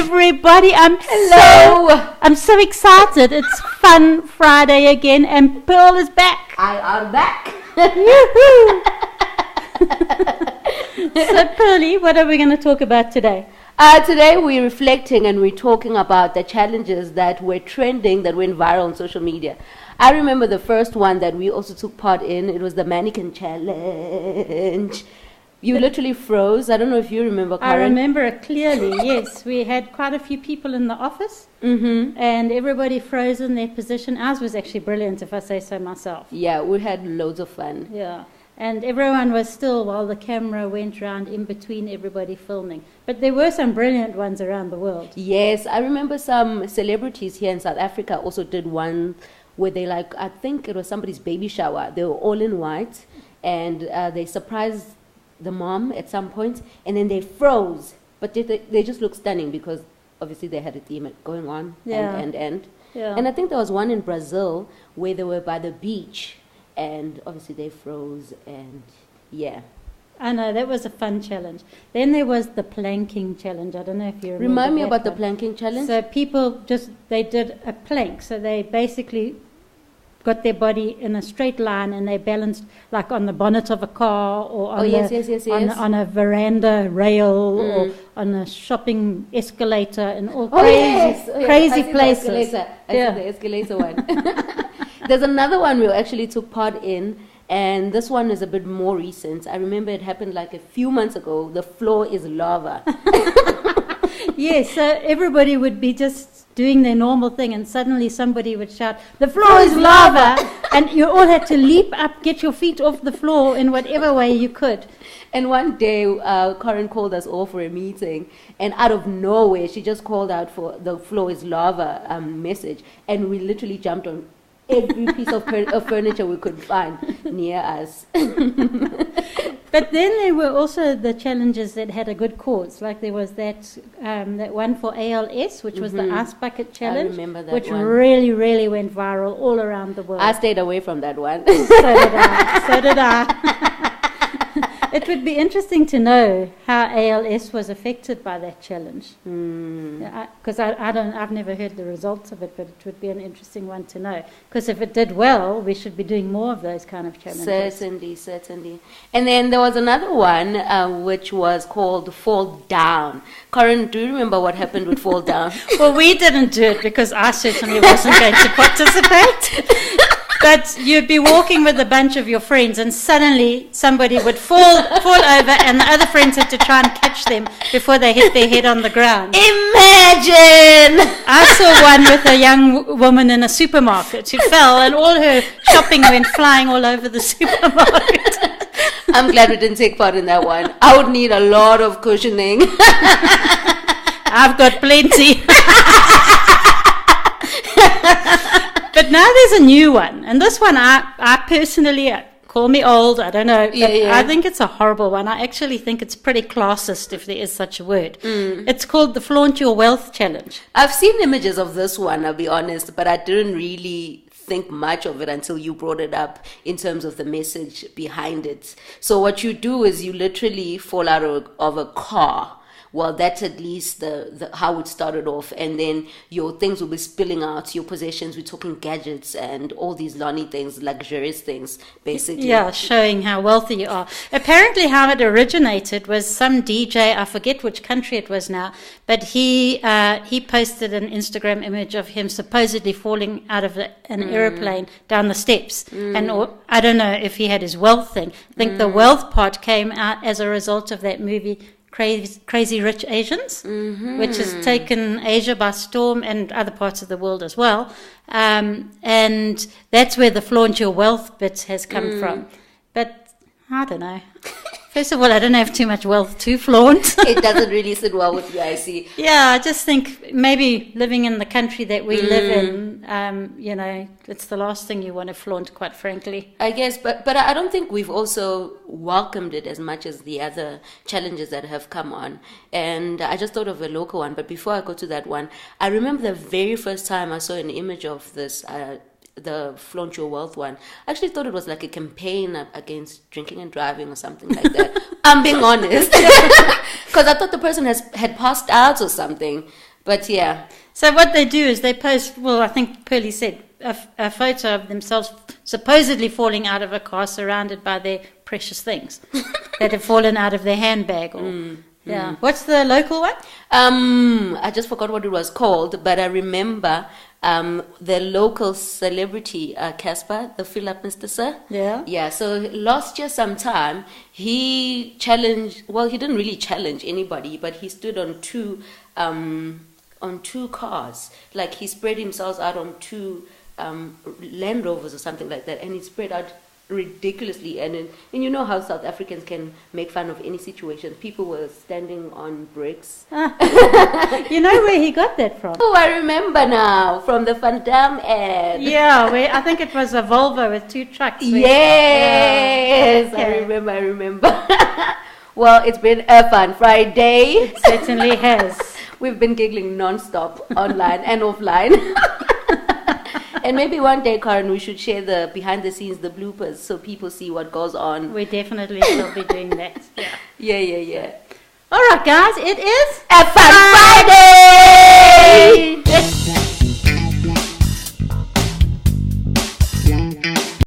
everybody. I'm so excited. It's Fun Friday again, and Pearl is back. I am back. So, Pearlie, what are we going to talk about today? Today we're reflecting and we're talking about the challenges that were trending, that went viral on social media. I remember the first one that we also took part in. It was the mannequin challenge. You literally froze. I don't know if you remember, Karen. I remember it clearly, yes. We had quite a few people in the office, and everybody froze in their position. Ours was actually brilliant, if I say so myself. Yeah, we had loads of fun. Yeah, and everyone was still while the camera went round in between everybody filming. But there were some brilliant ones around the world. Yes, I remember some celebrities here in South Africa also did one where they I think it was somebody's baby shower. They were all in white, and they surprised the mom at some point, and then they froze, but they just looked stunning because obviously they had a theme going on. Yeah. And Yeah. I think there was one in Brazil where they were by the beach, and obviously they froze, and yeah. I know, that was a fun challenge. Then there was the planking challenge. I don't know if you remember. Remind me that about the one. planking challenge. So people they did a plank. So they basically got their body in a straight line, and they balanced like on the bonnet of a car, or on, on a veranda rail, or on a shopping escalator, and all crazy places. I see the escalator one. There's another one we actually took part in, and this one is a bit more recent. I remember it happened like a few months ago. The floor is lava. Yes, so everybody would be just doing their normal thing, and suddenly somebody would shout, "The floor is lava!" And you all had to leap up, get your feet off the floor in whatever way you could. And one day, Karen called us all for a meeting, and out of nowhere, she just called out for the floor is lava message, and we literally jumped on every piece of furniture we could find near us. But then there were also the challenges that had a good cause. Like there was that one for ALS, which was the ice bucket challenge. I remember that which one. really, really went viral all around the world. I stayed away from that one. So did I. It would be interesting to know how ALS was affected by that challenge. Because I've never heard the results of it, but it would be an interesting one to know. Because if it did well, we should be doing more of those kind of challenges. Certainly. And then there was another one which was called Fall Down. Karen, do you remember what happened with Fall Down? Well, we didn't do it because I certainly wasn't going to participate. But you'd be walking with a bunch of your friends, and suddenly somebody would fall over, and the other friends had to try and catch them before they hit their head on the ground. Imagine! I saw one with a young woman in a supermarket who fell, and all her shopping went flying all over the supermarket. I'm glad we didn't take part in that one. I would need a lot of cushioning. I've got plenty. But now there's a new one, and this one I personally, call me old, I don't know, I think it's a horrible one. I actually think it's pretty classist, if there is such a word. It's called the Flaunt Your Wealth Challenge. I've seen images of this one, I'll be honest, but I didn't really think much of it until you brought it up in terms of the message behind it. So what you do is you literally fall out of a car. Well, that's at least the how it started off, and then your things will be spilling out, your possessions. We're talking gadgets and all these lonely things, luxurious things, basically. Yeah, showing how wealthy you are. Apparently how it originated was some DJ, I forget which country it was now, but he posted an Instagram image of him supposedly falling out of an aeroplane down the steps. And I don't know if he had his wealth thing. I think the wealth part came out as a result of that movie, Crazy Rich Asians, which has taken Asia by storm and other parts of the world as well. And that's where the flaunt your wealth bit has come from. But I don't know. First of all, I don't have too much wealth to flaunt. It doesn't really sit well with you, I see. Yeah, I just think maybe living in the country that we live in, it's the last thing you want to flaunt, quite frankly. I guess, but I don't think we've also welcomed it as much as the other challenges that have come on. And I just thought of a local one, but before I go to that one, I remember the very first time I saw an image of this, the Flaunt Your Wealth one. I actually thought it was like a campaign against drinking and driving or something like that. I'm being honest. Because I thought the person had passed out or something. But yeah. So what they do is they post, well, I think Pearlie said, a photo of themselves supposedly falling out of a car surrounded by their precious things that have fallen out of their handbag. Or, What's the local one? I just forgot what it was called, but I remember the local celebrity, Casper, the Philip Mr. Sir. Yeah. Yeah, so last year sometime, he challenged, well, he didn't really challenge anybody, but he stood on two cars. Like, he spread himself out on two Land Rovers or something like that, and he spread out ridiculously, and you know how South Africans can make fun of any situation. People were standing on bricks. You know where he got that from? Oh, I remember now, from the Van Damme ad. Yeah, I think it was a Volvo with two trucks. Yes, yeah. I remember. Well, it's been a fun Friday. It certainly has. We've been giggling non-stop online and offline. And maybe one day, Karen, we should share the behind the scenes, the bloopers, so people see what goes on. We definitely shall be doing that. Yeah. All right, guys, it is a fun Friday!